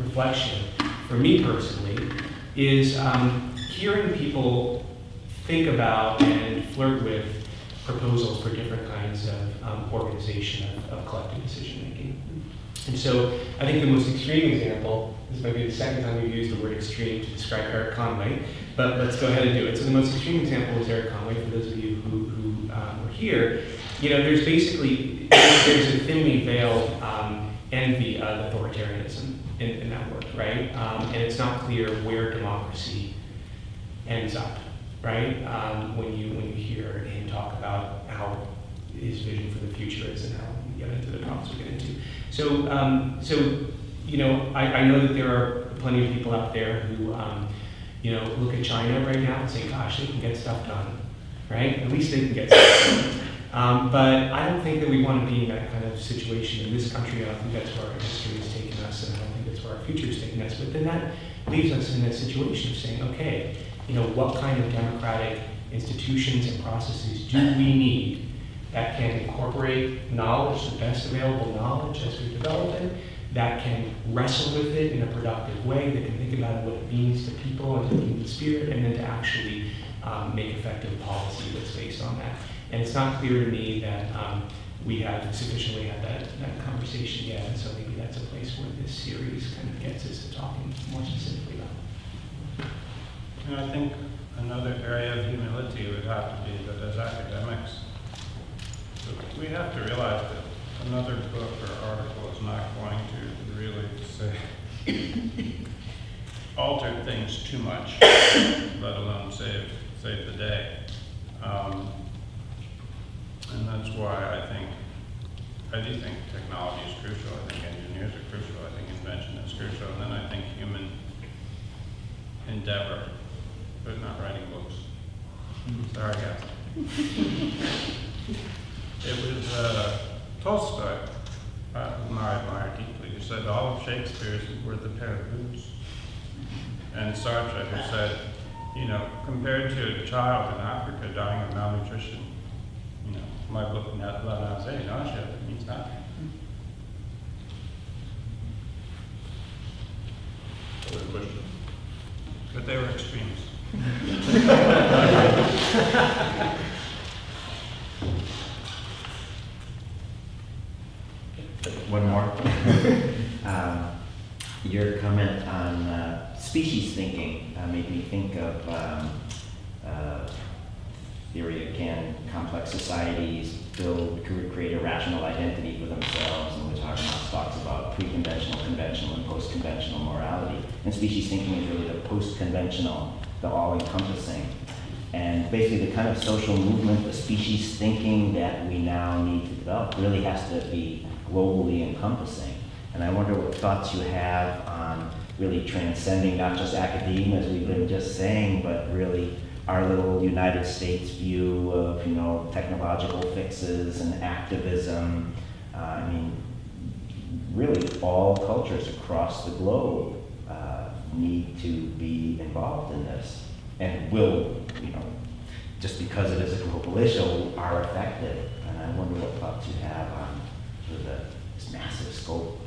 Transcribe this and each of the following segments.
reflection for me personally is hearing people think about and flirt with proposals for different kinds of organization of collective decision making. And so I think the most extreme example, this might be the second time we've used the word extreme to describe Eric Conway, but let's go ahead and do it. So the most extreme example is Eric Conway, for those of you who were here. You know, there's basically, there's a thinly veiled envy of authoritarianism in that work, right? And it's not clear where democracy ends up, right? When you hear him talk about how his vision for the future is and how we get into the problems we get into. So you know, I know that there are plenty of people out there who you know, look at China right now and say, gosh, they can get stuff done, right? At least they can get stuff done. But I don't think that we want to be in that kind of situation in this country. I don't think that's where our history is taking us, and I don't think that's where our future is taking us. But then that leaves us in a situation of saying, okay, you know, what kind of democratic institutions and processes do we need that can incorporate knowledge, the best available knowledge as we develop it, that can wrestle with it in a productive way, that can think about what it means to people and to the human spirit, and then to actually make effective policy that's based on that. And it's not clear to me that we have sufficiently had that conversation yet, and so maybe that's a place where this series kind of gets us to talking more specifically about. And I think another area of humility would have to be that as academics, we have to realize that another book or article is not going to really say alter things too much, let alone save the day. And that's why I do think technology is crucial. I think engineers are crucial. I think invention is crucial. And then I think human endeavor, but not writing books. Sorry, guys. It was Tolstoy, whom I admire deeply, who said all of Shakespeare is worth a pair of boots. And Sartre, who said, you know, compared to a child in Africa dying of malnutrition, you know, my book, La Nausea, nausea, means nothing. Other question? But they were extremes. One more. Your comment on species thinking made me think of theory of can complex societies create a rational identity for themselves, and which Habermas talks about pre-conventional, conventional, and post-conventional morality. And species thinking is really the post-conventional, the all-encompassing. And basically the kind of social movement, the species thinking that we now need to develop really has to be globally encompassing. And I wonder what thoughts you have on really transcending not just academia, as we've been just saying, but really our little United States view of, you know, technological fixes and activism. I mean, really all cultures across the globe need to be involved in this, and will, you know, just because it is a global issue, are effective. And I wonder what thoughts you have on sort of this massive scope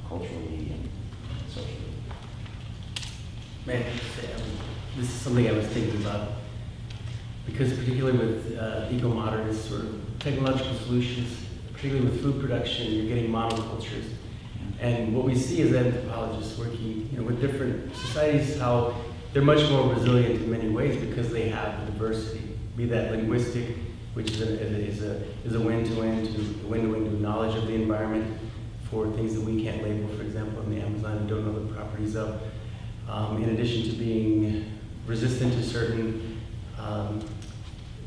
culturally and socially. Man, this is something I was thinking about, because particularly with eco-modernist sort of technological solutions, particularly with food production, you're getting monocultures. And what we see as anthropologists working, you know, with different societies, how they're much more resilient in many ways because they have the diversity, be that linguistic, which is a win-to-win knowledge of the environment for things that we can't label, for example, in the Amazon and don't know the properties of. In addition to being resistant to certain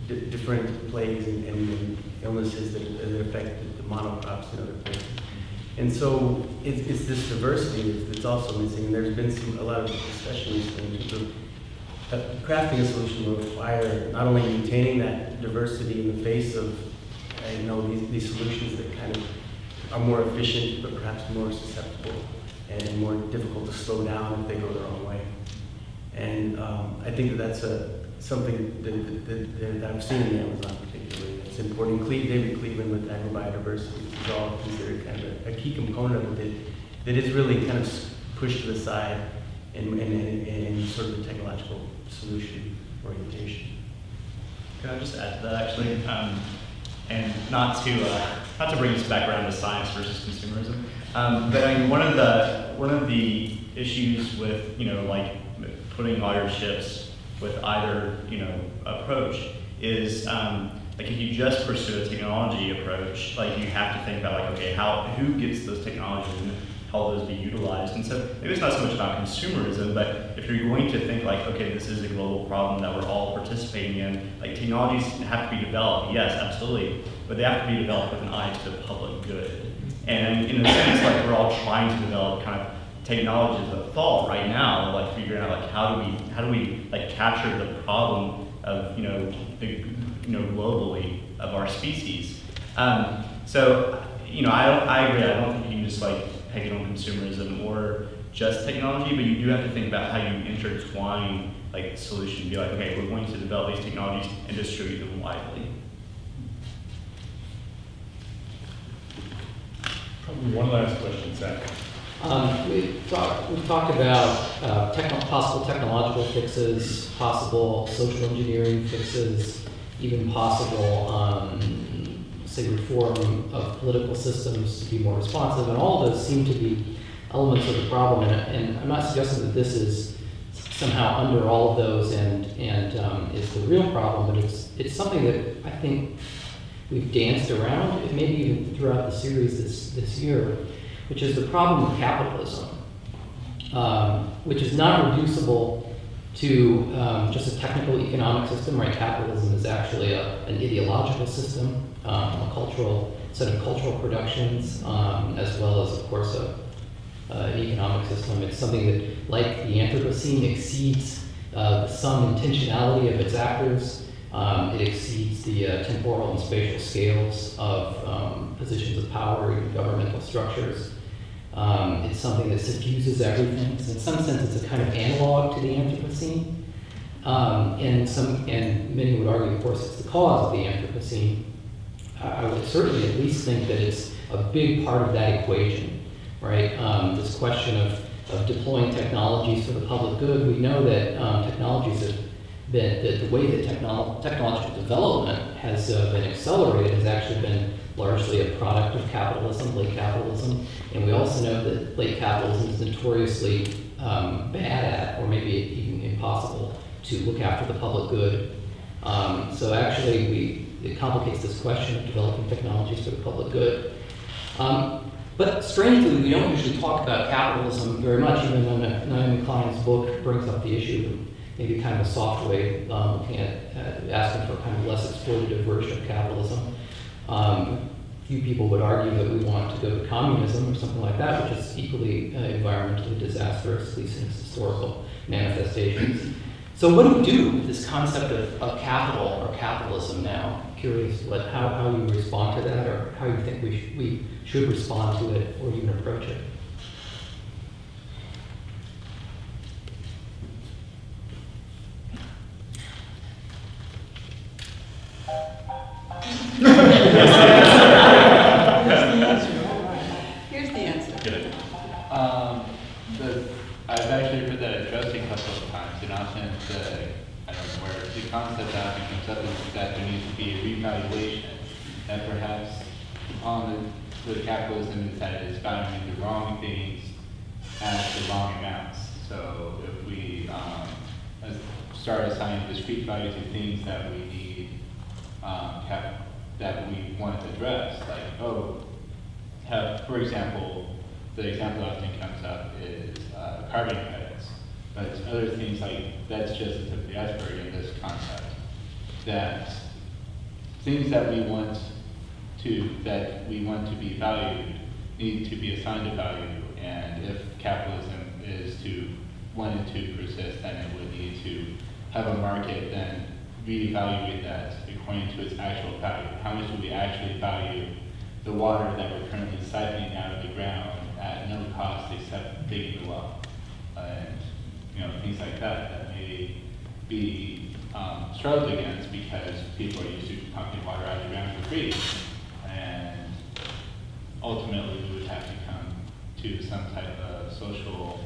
different plagues and illnesses that affect the monocrops in other places. And so it's this diversity that's also missing. And there's been a lot of discussion recently in terms of crafting a solution will require not only maintaining that diversity in the face of these solutions that kind of are more efficient but perhaps more susceptible and more difficult to slow down if they go their own way. And I think that's something that I've seen in the Amazon particularly. It's important. David Cleveland with agrobiodiversity is all considered kind of a key component of it that is really kind of pushed to the side and sort of the technological solution orientation. Can I just add to that actually? And not to bring us back around to science versus consumerism, but I mean, one of the issues with, you know, like putting all your chips with either, you know, approach is like if you just pursue a technology approach, like you have to think about like, okay, who gets those technologies and how will those be utilized? And so maybe it's not so much about consumerism, but if you're going to think like, okay, this is a global problem that we're all participating in, like technologies have to be developed, yes, absolutely, but they have to be developed with an eye to the public good. And in a sense, like we're all trying to develop kind of technologies of thought right now, like figuring out like how do we like capture the problem of, you know, globally of our species. So, you know, I agree. I don't think you can just like peg it on consumerism or just technology, but you do have to think about how you intertwine like the solution. Be like, okay, we're going to develop these technologies and distribute them widely. Probably one last question, Zach. We've talked about possible technological fixes, possible social engineering fixes, even possible, say, reform of political systems to be more responsive, and all of those seem to be elements of the problem. And I'm not suggesting that this is somehow under all of those and is the real problem, but it's something that I think we've danced around, maybe even throughout the series this year, which is the problem of capitalism, which is not reducible to just a technical economic system, right? Capitalism is actually an ideological system, a cultural set of cultural productions, as well as, of course, an economic system. It's something that, like the Anthropocene, exceeds some intentionality of its actors. It exceeds the temporal and spatial scales of positions of power, even governmental structures. It's something that suffuses everything. So in some sense, it's a kind of analog to the Anthropocene. And many would argue, of course, it's the cause of the Anthropocene. I would certainly at least think that it's a big part of that equation, right? This question of deploying technologies for the public good. We know that technologies have been, that the way that technological development has been accelerated has actually been largely a product of capitalism, late capitalism. And we also know that late capitalism is notoriously bad at, or maybe even impossible, to look after the public good. So actually, it complicates this question of developing technologies for the public good. But strangely, we don't usually talk about capitalism very much, even when Naomi Klein's book brings up the issue, maybe kind of a soft way, looking at asking for a kind of less exploitative version of capitalism. Few people would argue that we want to go to communism or something like that, which is equally environmentally disastrous, at least in its historical manifestations. So what do we do with this concept of capital or capitalism now? Curious how you respond to that, or how you think we should respond to it or even approach it. Here's the answer. Good. I've actually heard that addressed a couple of times, and often I don't know where the concept often comes up is that there needs to be a revaluation, that perhaps with capitalism is that it's valuing the wrong things at the wrong amounts. So if we start assigning discrete values to things that we need, that we want to address, like, for example, the example that often comes up is carbon credits, but other things like, that's just the tip of the iceberg in this concept, that things that we want to be valued need to be assigned a value, and if capitalism wanted to persist, then it would need to have a market then reevaluate that according to its actual value. How much do we actually value the water that we're currently siphoning out of the ground at no cost except digging the well? And things like that may be struggled against because people are used to pumping water out of the ground for free. And ultimately we would have to come to some type of social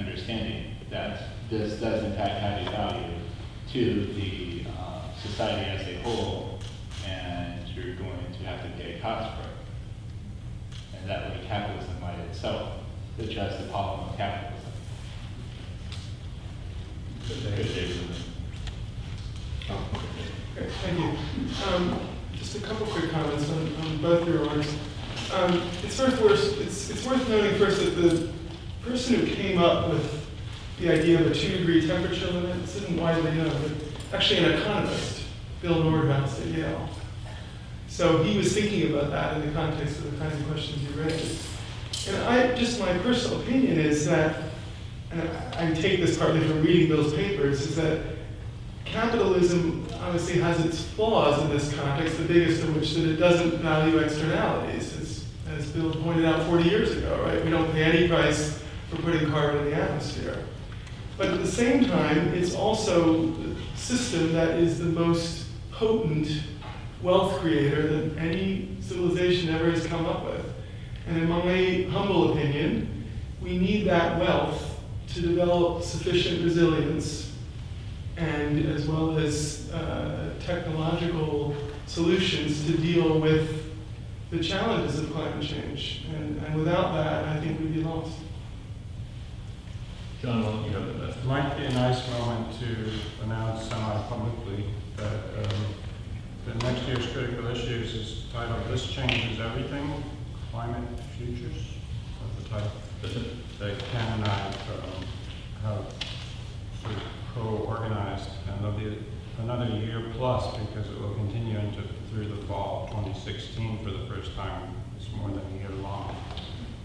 understanding that this does in fact have a value to the society as a whole, and you're going to have to pay a cost for it. And that way capitalism might itself address the problem of capitalism. Okay, thank you. Just a couple quick comments on both your remarks. It's worth noting first that the person who came up with the idea of a 2-degree temperature limit, this isn't widely known, but actually an economist, Bill Nordhaus at Yale. So he was thinking about that in the context of the kinds of questions you raised. And my personal opinion is that, and I take this partly from reading Bill's papers, is that capitalism obviously has its flaws in this context, the biggest of which that it doesn't value externalities, as Bill pointed out 40 years ago, right? We don't pay any price for putting carbon in the atmosphere. But at the same time, it's also the system that is the most potent wealth creator that any civilization ever has come up with. And in my humble opinion, we need that wealth to develop sufficient resilience and as well as technological solutions to deal with the challenges of climate change. And without that, I think we'd be lost. John, why don't you have the best? It might be a nice moment to announce semi-publicly that the next year's critical issues is titled "This Changes Everything: Climate Futures." That's the title that Ken and I have sort of co-organized, and there'll be another year plus because it will continue through the fall of 2016 for the first time. It's more than a year long.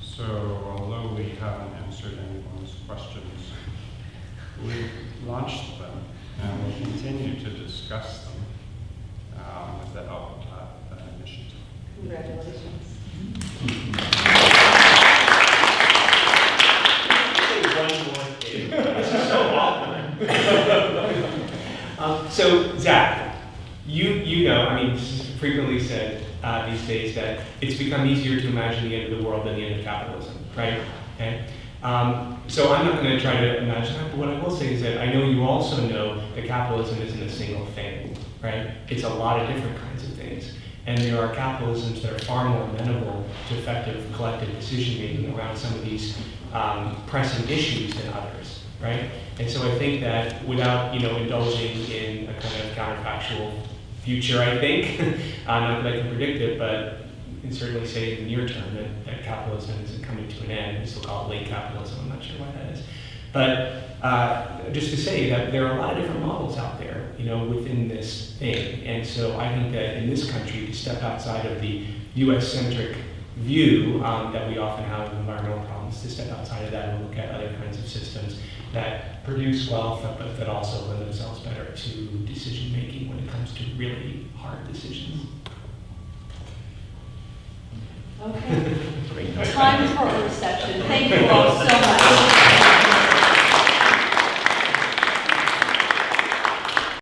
So although we haven't answered anyone's questions, we've launched them and we'll continue to discuss them with the help of that initiative. Congratulations. This is so awkward. So Zach, you know, I mean, this is frequently said these days that it's become easier to imagine the end of the world than the end of capitalism, right? Okay. So I'm not going to try to imagine that, but what I will say is that I know you also know that capitalism isn't a single thing, right? It's a lot of different kinds of things. And there are capitalisms that are far more amenable to effective collective decision-making around some of these pressing issues than others, right? And so I think that without, indulging in a kind of counterfactual future, I think, not that I can predict it, but you can certainly say in the near term that capitalism isn't coming to an end. We still call it late capitalism. I'm not sure why that is. But just to say that there are a lot of different models out there, within this thing. And so I think that in this country, to step outside of the US-centric view that we often have of environmental problems, to step outside of that and look at other kinds of systems that produce wealth, but that also lend themselves better to decision-making when it comes to really hard decisions. Okay. Time for a reception. Thank you all.